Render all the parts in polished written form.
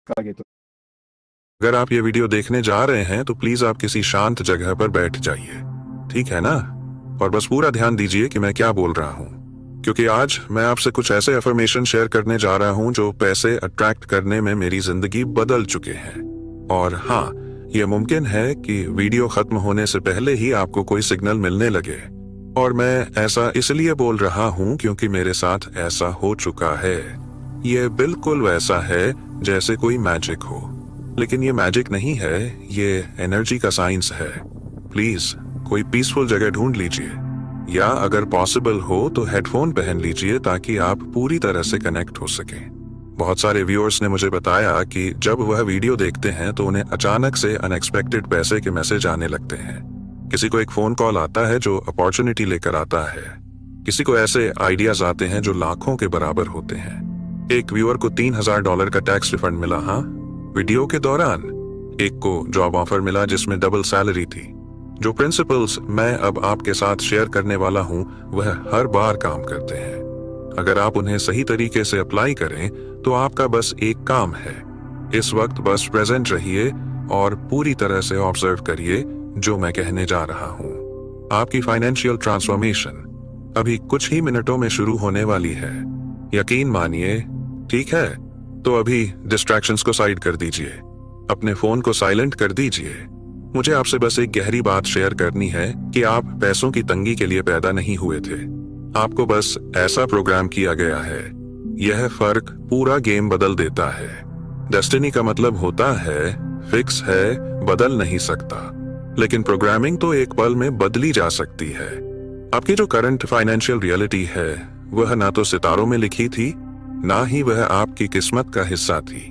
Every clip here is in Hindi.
आगे तो। अगर आप ये वीडियो देखने जा रहे हैं तो प्लीज आप किसी शांत जगह पर बैठ जाइए, ठीक है ना? और बस पूरा ध्यान दीजिए कि मैं क्या बोल रहा हूँ, क्योंकि आज मैं आपसे कुछ ऐसे अफर्मेशन शेयर करने जा रहा हूँ जो पैसे अट्रैक्ट करने में मेरी जिंदगी बदल चुके हैं। और हाँ, ये मुमकिन है कि वीडियो खत्म होने से पहले ही आपको कोई सिग्नल मिलने लगे। और मैं ऐसा इसलिए बोल रहा हूँ क्योंकि मेरे साथ ऐसा हो चुका है। ये बिल्कुल वैसा है जैसे कोई मैजिक हो, लेकिन ये मैजिक नहीं है, ये एनर्जी का साइंस है। प्लीज कोई पीसफुल जगह ढूंढ लीजिए, या अगर पॉसिबल हो तो हेडफोन पहन लीजिए ताकि आप पूरी तरह से कनेक्ट हो सके। बहुत सारे व्यूअर्स ने मुझे बताया कि जब वह वीडियो देखते हैं तो उन्हें अचानक से अनएक्सपेक्टेड पैसे के मैसेज आने लगते हैं। किसी को एक फोन कॉल आता है जो अपॉर्चुनिटी लेकर आता है, किसी को ऐसे आइडियाज आते हैं जो लाखों के बराबर होते हैं। एक व्यूअर को $3000 का टैक्स रिफंड मिला, हाँ, वीडियो के दौरान। एक को जॉब ऑफर मिला जिसमें डबल सैलरी थी। जो प्रिंसिपल्स मैं अब आपके साथ शेयर करने वाला हूं वह हर बार काम करते हैं। अगर आप उन्हें सही तरीके से अप्लाई करें तो आपका बस एक काम है, इस वक्त बस प्रेजेंट रहिए और पूरी तरह से ऑब्जर्व करिए जो मैं कहने जा रहा हूं। आपकी फाइनेंशियल ट्रांसफॉर्मेशन अभी कुछ ही मिनटों में शुरू होने वाली है, यकीन मानिए। ठीक है, तो अभी डिस्ट्रैक्शंस को साइड कर दीजिए, अपने फोन को साइलेंट कर दीजिए। मुझे आपसे बस एक गहरी बात शेयर करनी है कि आप पैसों की तंगी के लिए पैदा नहीं हुए थे। आपको बस ऐसा प्रोग्राम किया गया है। यह फर्क पूरा गेम बदल देता है। डेस्टिनी का मतलब होता है फिक्स है, बदल नहीं सकता, लेकिन प्रोग्रामिंग तो एक पल में बदली जा सकती है। आपकी जो करंट फाइनेंशियल रियलिटी है वह ना तो सितारों में लिखी थी, ना ही वह आपकी किस्मत का हिस्सा थी।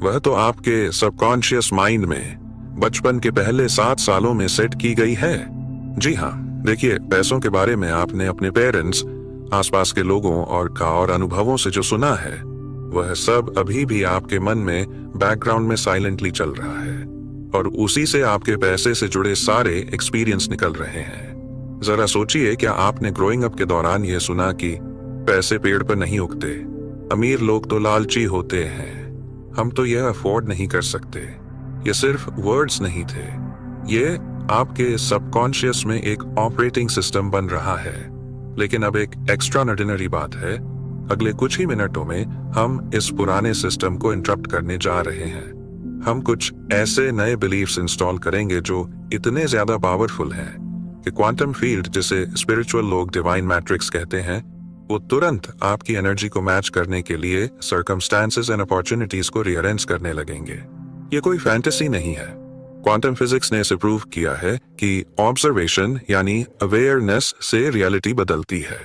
वह तो आपके सबकॉन्शियस माइंड में बचपन के पहले 7 सालों में सेट की गई है। जी हाँ, देखिए, पैसों के बारे में आपने अपने पेरेंट्स, आसपास के लोगों और अनुभवों से जो सुना है वह सब अभी भी आपके मन में बैकग्राउंड में साइलेंटली चल रहा है, और उसी से आपके पैसे से जुड़े सारे एक्सपीरियंस निकल रहे हैं। जरा सोचिए, क्या आपने ग्रोइंग अप के दौरान यह सुना कि पैसे पेड़ पर नहीं उगते, अमीर लोग तो लालची होते हैं, हम तो यह अफोर्ड नहीं कर सकते? ये सिर्फ वर्ड्स नहीं थे, ये आपके सबकॉन्शियस में एक ऑपरेटिंग सिस्टम बन रहा है। लेकिन अब एक एक्स्ट्राऑर्डिनरी बात है, अगले कुछ ही मिनटों में हम इस पुराने सिस्टम को इंटरप्ट करने जा रहे हैं। हम कुछ ऐसे नए बिलीफ्स इंस्टॉल करेंगे जो इतने ज्यादा पावरफुल हैं कि क्वांटम फील्ड, जिसे स्पिरिचुअल लोग डिवाइन मैट्रिक्स कहते हैं, वो तुरंत आपकी एनर्जी को मैच करने के लिए सर्कमस्टांसेस एंड अपॉर्चुनिटीज को रीअरेंज करने लगेंगे। ये कोई फैंटेसी नहीं है। क्वांटम फिजिक्स ने इसे प्रूव किया है कि ऑब्जर्वेशन यानी अवेयरनेस से रियलिटी बदलती है।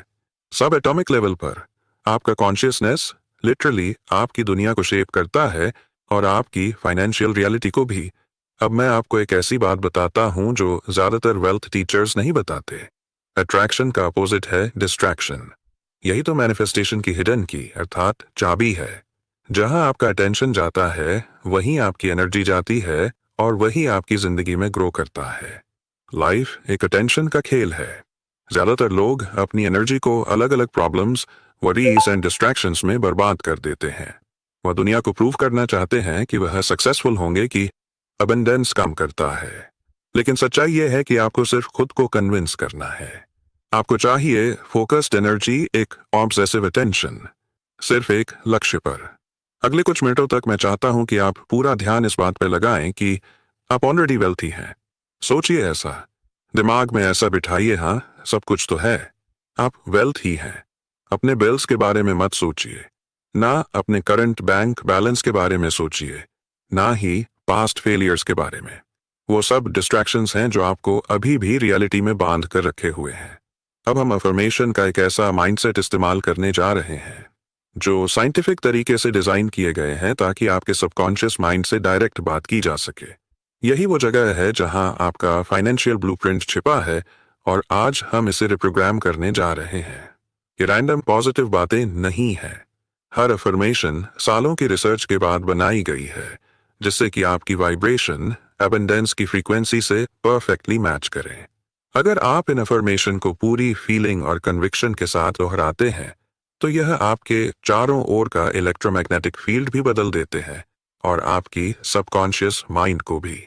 सब एटॉमिक लेवल पर आपका कॉन्शियसनेस लिटरली आपकी दुनिया को शेप करता है, और आपकी फाइनेंशियल रियलिटी को भी। अब मैं आपको एक ऐसी बात बताता हूं जो ज्यादातर वेल्थ टीचर्स नहीं बताते। अट्रैक्शन का अपोजिट है डिस्ट्रैक्शन। यही तो मैनिफेस्टेशन की हिडन की अर्थात चाबी है। जहां आपका अटेंशन जाता है वहीं आपकी एनर्जी जाती है, और वही आपकी जिंदगी में ग्रो करता है। लाइफ एक अटेंशन का खेल है। ज्यादातर लोग अपनी एनर्जी को अलग अलग प्रॉब्लम्स, वरीज एंड डिस्ट्रैक्शंस में बर्बाद कर देते हैं। वह दुनिया को प्रूव करना चाहते हैं कि वह सक्सेसफुल होंगे, कि अबंडेंस काम करता है। लेकिन सच्चाई यह है कि आपको सिर्फ खुद को कन्विंस करना है। आपको चाहिए फोकस्ड एनर्जी, एक ऑब्सेसिव अटेंशन, सिर्फ एक लक्ष्य पर। अगले कुछ मिनटों तक मैं चाहता हूं कि आप पूरा ध्यान इस बात पर लगाएं कि आप ऑलरेडी वेल्थी हैं। सोचिए ऐसा, दिमाग में ऐसा बिठाइए, हाँ, सब कुछ तो है, आप वेल्थ ही हैं। अपने बिल्स के बारे में मत सोचिए, ना अपने करंट बैंक बैलेंस के बारे में सोचिए, ना ही पास्ट फेलियर्स के बारे में। वो सब डिस्ट्रैक्शंस हैं जो आपको अभी भी रियलिटी में बांध कर रखे हुए हैं। अब हम अफर्मेशन का एक ऐसा माइंडसेट इस्तेमाल करने जा रहे हैं जो साइंटिफिक तरीके से डिजाइन किए गए हैं ताकि आपके सबकॉन्शियस माइंड से डायरेक्ट बात की जा सके। यही वो जगह है जहां आपका फाइनेंशियल ब्लूप्रिंट छिपा है, और आज हम इसे रिप्रोग्राम करने जा रहे हैं। ये रैंडम पॉजिटिव बातें नहीं है। हर अफर्मेशन सालों की रिसर्च के बाद बनाई गई है, जिससे कि आपकी वाइब्रेशन एबंडेंस की फ्रीक्वेंसी से परफेक्टली मैच करे। अगर आप इन अफर्मेशन को पूरी फीलिंग और कन्विक्शन के साथ दोहराते हैं तो यह आपके चारों ओर का इलेक्ट्रोमैग्नेटिक फील्ड भी बदल देते हैं, और आपकी सबकॉन्शियस माइंड को भी।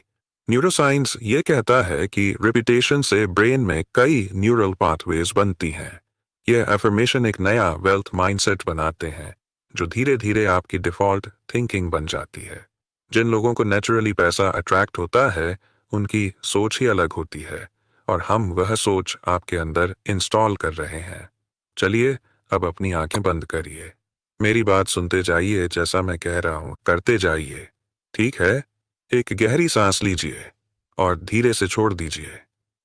न्यूरोसाइंस ये कहता है कि रिपीटेशन से ब्रेन में कई न्यूरल पाथवेज बनती हैं। ये अफर्मेशन एक नया वेल्थ माइंडसेट बनाते हैं जो धीरे धीरे आपकी डिफॉल्ट थिंकिंग बन जाती है। जिन लोगों को नेचुरली पैसा अट्रैक्ट होता है उनकी सोच ही अलग होती है और हम वह सोच आपके अंदर इंस्टॉल कर रहे हैं। चलिए अब अपनी आंखें बंद करिए। मेरी बात सुनते जाइए, जैसा मैं कह रहा हूं करते जाइए। ठीक है? एक गहरी सांस लीजिए और धीरे से छोड़ दीजिए।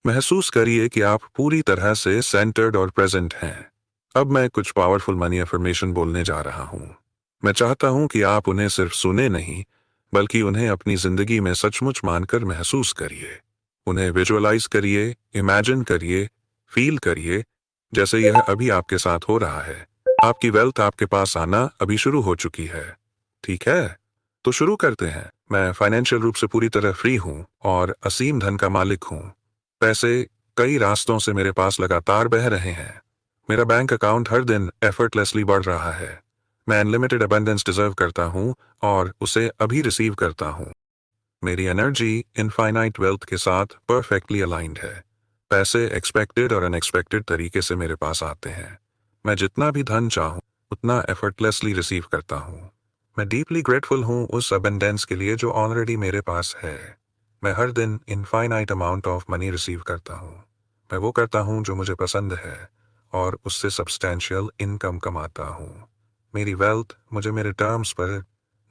महसूस करिए कि आप पूरी तरह से सेंटर्ड और प्रेजेंट हैं। अब मैं कुछ पावरफुल मनी अफर्मेशन बोलने जा रहा हूं। मैं चाहता हूं कि आप उन्हें सिर्फ सुने नहीं, बल्कि उन्हें अपनी जिंदगी में सचमुच मानकर महसूस करिए। उन्हें विजुअलाइज करिए, इमेजिन करिए, फील करिए जैसे यह अभी आपके साथ हो रहा है। आपकी वेल्थ आपके पास आना अभी शुरू हो चुकी है। ठीक है? तो शुरू करते हैं। मैं फाइनेंशियल रूप से पूरी तरह फ्री हूं और असीम धन का मालिक हूं। पैसे कई रास्तों से मेरे पास लगातार बह रहे हैं। मेरा बैंक अकाउंट हर दिन एफर्टलेसली बढ़ रहा है। मैं अनलिमिटेड अबंडेंस डिजर्व करता हूं और उसे अभी रिसीव करता हूं। मेरी एनर्जी इनफाइनाइट वेल्थ के साथ परफेक्टली अलाइंड है। पैसे एक्सपेक्टेड और अनएक्सपेक्टेड तरीके से मेरे पास आते हैं। मैं जितना भी धन चाहूं उतना एफर्टलेसली रिसीव करता हूं। मैं डीपली ग्रेटफुल हूं उस अबंडेंस के लिए जो ऑलरेडी मेरे पास है। मैं हर दिन infinite amount of money receive करता हूं। मैं वो करता हूं जो मुझे पसंद है और उससे सब्सटैंशियल इनकम कमाता हूं। मेरी वेल्थ मुझे मेरे टर्म्स पर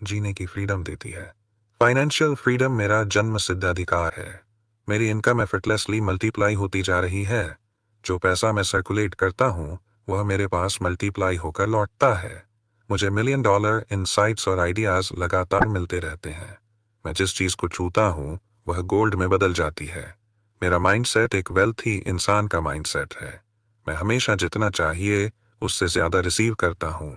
जीने की फ्रीडम देती है। फाइनेंशियल फ्रीडम मेरा जन्म सिद्ध अधिकार है। मेरी इनकम एफर्टलेसली मल्टीप्लाई होती जा रही है। जो पैसा मैं सर्कुलेट करता हूं वह मेरे पास मल्टीप्लाई होकर लौटता है। मुझे $1 मिलियन इनसाइट्स और आइडियाज लगातार मिलते रहते हैं। मैं जिस चीज को छूता हूं वह गोल्ड में बदल जाती है। मेरा माइंडसेट एक वेल्थी इंसान का माइंडसेट है। मैं हमेशा जितना चाहिए उससे ज्यादा रिसीव करता हूं।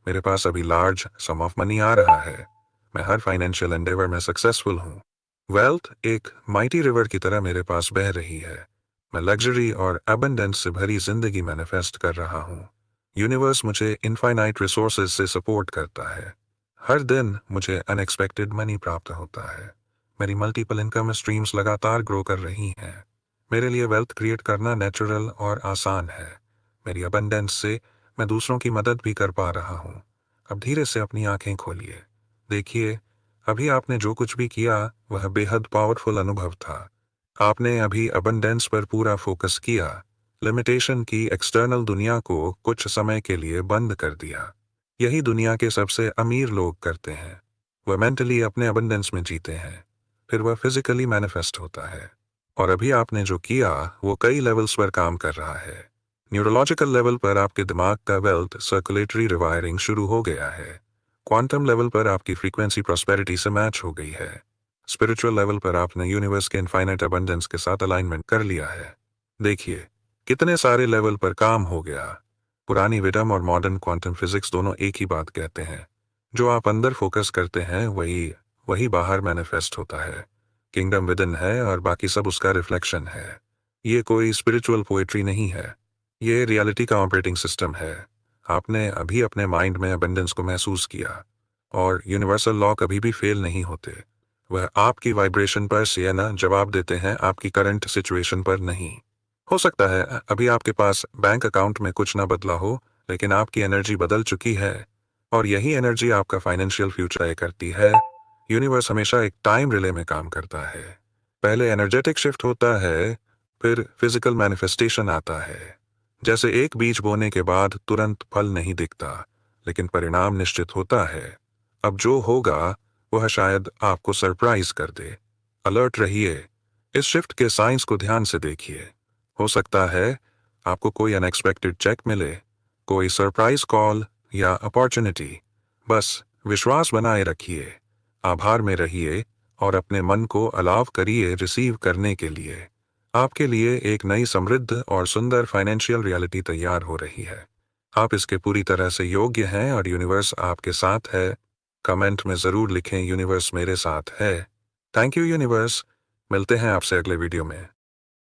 मेरे पास अभी लार्ज सम ऑफ मनी आ रहा है। मैं हर फाइनेंशियल एंडेवर में सक्सेसफुल हूँ। वेल्थ एक माइटी रिवर की तरह मेरे पास बह रही है। मैं लग्जरी और अबंडेंस से भरी जिंदगी मैनिफेस्ट कर रहा हूँ। यूनिवर्स मुझे इनफाइनाइट रिसोर्सेज से सपोर्ट करता है। हर दिन मुझे अनएक्सपेक्टेड मनी प्राप्त होता है। मेरी मल्टीपल इनकम स्ट्रीम्स लगातार ग्रो कर रही हैं। मेरे लिए वेल्थ क्रिएट करना नेचुरल और आसान है। मेरी अबंडेंस से मैं दूसरों की मदद भी कर पा रहा हूँ। अब धीरे से अपनी आंखें खोलिए। देखिए, अभी आपने जो कुछ भी किया वह बेहद पावरफुल अनुभव था। आपने अभी अबंडेंस पर पूरा फोकस किया, लिमिटेशन की एक्सटर्नल दुनिया को कुछ समय के लिए बंद कर दिया। यही दुनिया के सबसे अमीर लोग करते हैं। वह मेंटली अपने अबंडेंस में जीते हैं, फिर वह फिजिकली मैनिफेस्ट होता है। और अभी आपने जो किया वो कई लेवल्स पर काम कर रहा है। न्यूरोलॉजिकल लेवल पर आपके दिमाग का वेल्थ सर्कुलेटरी रिवायरिंग शुरू हो गया है। क्वांटम लेवल पर आपकी फ्रीक्वेंसी प्रॉस्पेरिटी से मैच हो गई है। स्पिरिचुअल लेवल पर आपने यूनिवर्स के इनफाइनाइट अबंडेंस के साथ अलाइनमेंट कर लिया है। देखिए, कितने सारे लेवल पर काम हो गया। पुरानी विडम और मॉडर्न क्वांटम फिजिक्स दोनों एक ही बात कहते हैं। जो आप अंदर फोकस करते हैं वही वही बाहर मैनिफेस्ट होता है। किंगडम विदिन है और बाकी सब उसका रिफ्लेक्शन है। ये कोई स्पिरिचुअल पोएट्री नहीं है, ये रियलिटी का ऑपरेटिंग सिस्टम है। आपने अभी अपने माइंड में अबंडेंस को महसूस किया और यूनिवर्सल लॉ कभी भी फेल नहीं होते। वह आपकी वाइब्रेशन पर से ना जवाब देते हैं, आपकी करंट सिचुएशन पर नहीं। हो सकता है अभी आपके पास बैंक अकाउंट में कुछ ना बदला हो, लेकिन आपकी एनर्जी बदल चुकी है और यही एनर्जी आपका फाइनेंशियल फ्यूचर तय करती है। यूनिवर्स हमेशा एक टाइम रिले में काम करता है। पहले एनर्जेटिक शिफ्ट होता है, फिर फिजिकल मैनिफेस्टेशन आता है। जैसे एक बीज बोने के बाद तुरंत फल नहीं दिखता, लेकिन परिणाम निश्चित होता है। अब जो होगा वह शायद आपको सरप्राइज कर दे। अलर्ट रहिए। इस शिफ्ट के साइंस को ध्यान से देखिए। हो सकता है आपको कोई अनएक्सपेक्टेड चेक मिले, कोई सरप्राइज कॉल या अपॉर्चुनिटी। बस विश्वास बनाए रखिए, आभार में रहिए और अपने मन को अलाव करिए रिसीव करने के लिए। आपके लिए एक नई समृद्ध और सुंदर फाइनेंशियल रियलिटी तैयार हो रही है। आप इसके पूरी तरह से योग्य हैं और यूनिवर्स आपके साथ है। कमेंट में जरूर लिखें, यूनिवर्स मेरे साथ है। Thank you universe. मिलते हैं आपसे अगले वीडियो में।